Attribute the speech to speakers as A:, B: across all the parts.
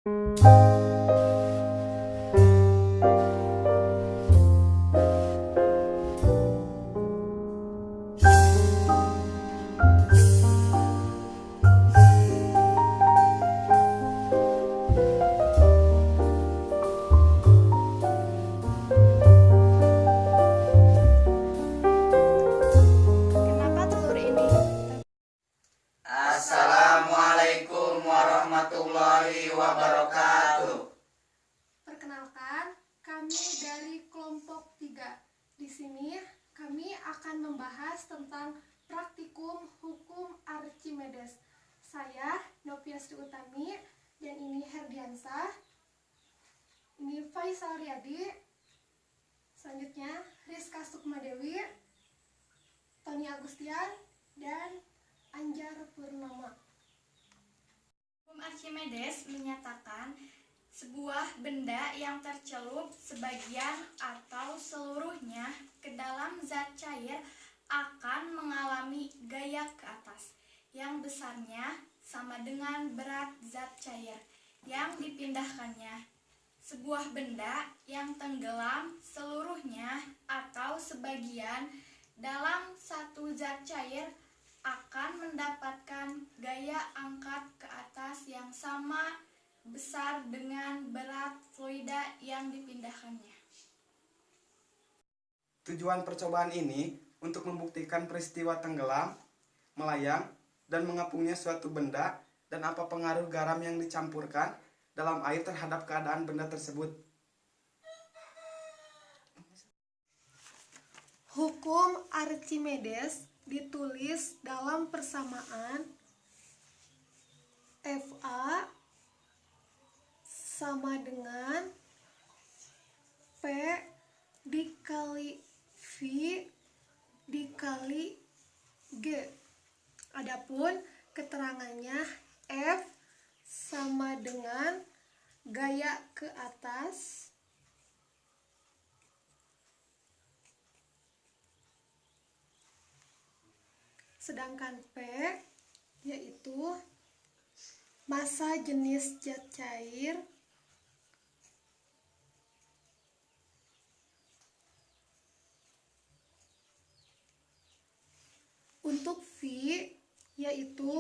A: Kenapa telur ini?
B: Assalamualaikum warahmatullahi wabarakatuh.
A: Perkenalkan, kami dari kelompok 3. Di sini kami akan membahas tentang praktikum hukum Archimedes. Saya Novia Sri Utami dan ini Herdiansah. Ini Faisal Riyadi. Selanjutnya Rizka Sukmadewi, Tony Agustian, dan Anjar Purnama.
C: Hukum Archimedes menyatakan sebuah benda yang tercelup sebagian atau seluruhnya ke dalam zat cair akan mengalami gaya ke atas yang besarnya sama dengan berat zat cair yang dipindahkannya. Sebuah benda yang tenggelam seluruhnya atau sebagian dalam satu zat cair akan mendapatkan gaya angkat ke atas yang sama besar dengan berat fluida yang dipindahkannya.
D: Tujuan percobaan ini untuk membuktikan peristiwa tenggelam, melayang, dan mengapungnya suatu benda dan apa pengaruh garam yang dicampurkan dalam air terhadap keadaan benda tersebut.
A: Hukum Archimedes ditulis dalam persamaan FA sama dengan P dikali V dikali G. Adapun keterangannya F sama dengan gaya ke atas sedangkan P yaitu massa jenis zat cair untuk V yaitu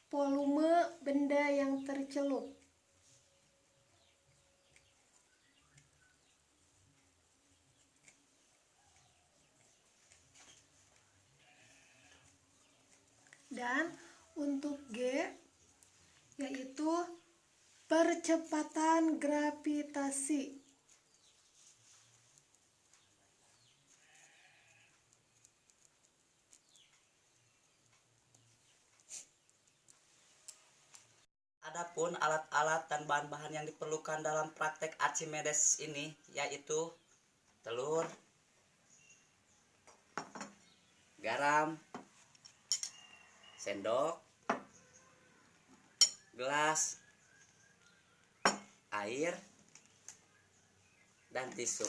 A: volume benda yang tercelup. Dan untuk G yaitu percepatan gravitasi.
B: Adapun alat-alat dan bahan-bahan yang diperlukan dalam praktek Archimedes ini yaitu telur, garam, sendok, gelas, air, dan tisu.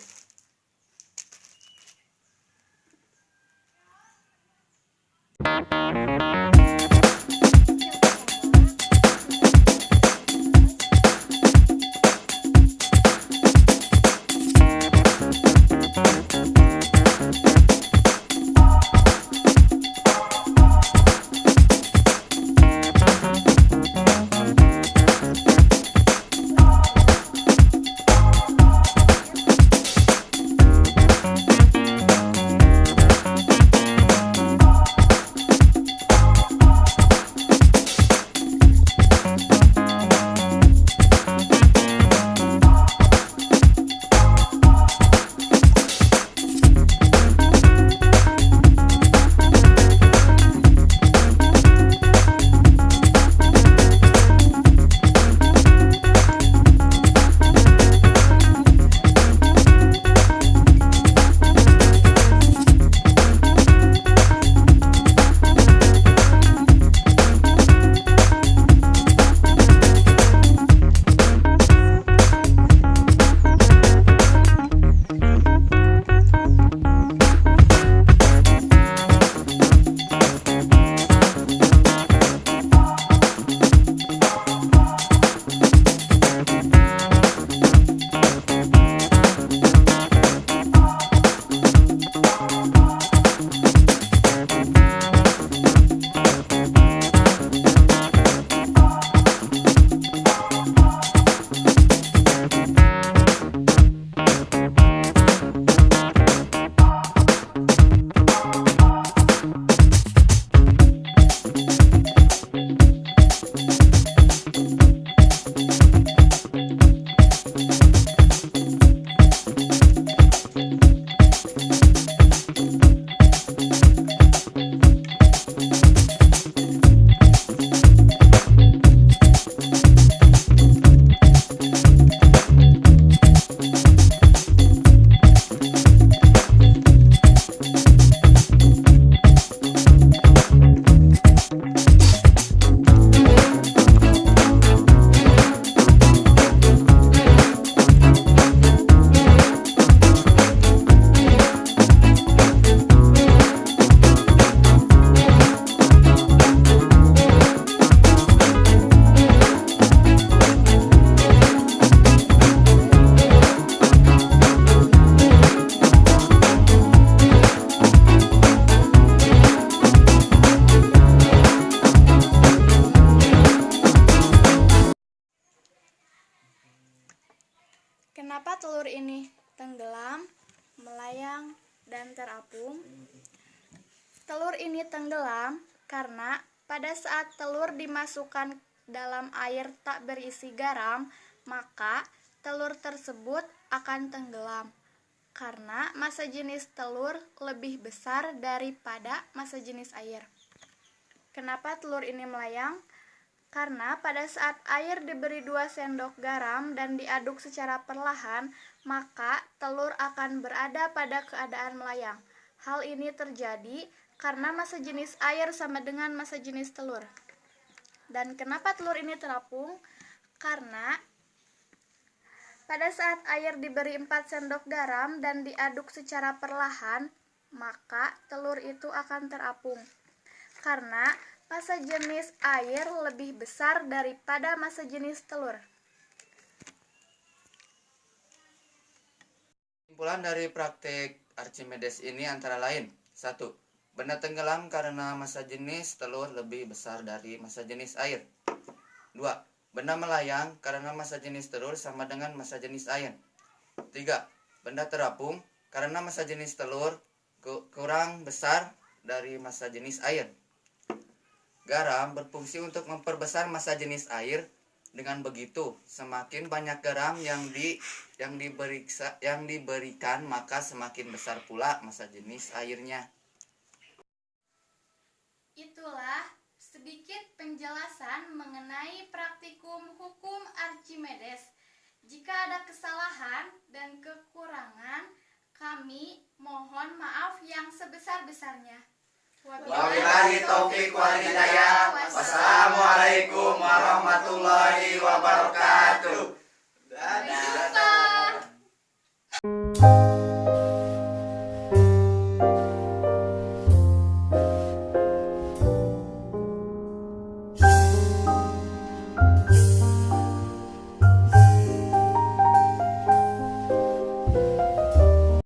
C: Kenapa telur ini tenggelam, melayang, dan terapung? Telur ini tenggelam karena pada saat telur dimasukkan dalam air tak berisi garam, maka telur tersebut akan tenggelam karena massa jenis telur lebih besar daripada massa jenis air. Kenapa telur ini melayang? Karena pada saat air diberi 2 sendok garam dan diaduk secara perlahan, maka telur akan berada pada keadaan melayang. Hal ini terjadi karena massa jenis air sama dengan massa jenis telur. Dan kenapa telur ini terapung? Karena pada saat air diberi 4 sendok garam dan diaduk secara perlahan, maka telur itu akan terapung. Karena massa jenis air lebih besar daripada massa jenis telur.
E: Kesimpulan dari praktik Archimedes ini antara lain: 1. Benda tenggelam karena massa jenis telur lebih besar dari massa jenis air. 2. Benda melayang karena massa jenis telur sama dengan massa jenis air. 3. Benda terapung karena massa jenis telur kurang besar dari massa jenis air. Garam berfungsi untuk memperbesar massa jenis air. Dengan begitu, semakin banyak garam yang diberikan, maka semakin besar pula massa jenis airnya.
C: Itulah sedikit penjelasan mengenai praktikum hukum Archimedes. Jika ada kesalahan dan kekurangan, kami mohon maaf yang sebesar-besarnya.
E: Wabillahi taufiq wal hidayah. Wassalamualaikum warahmatullahi wabarakatuh.
C: Sampai jumpa.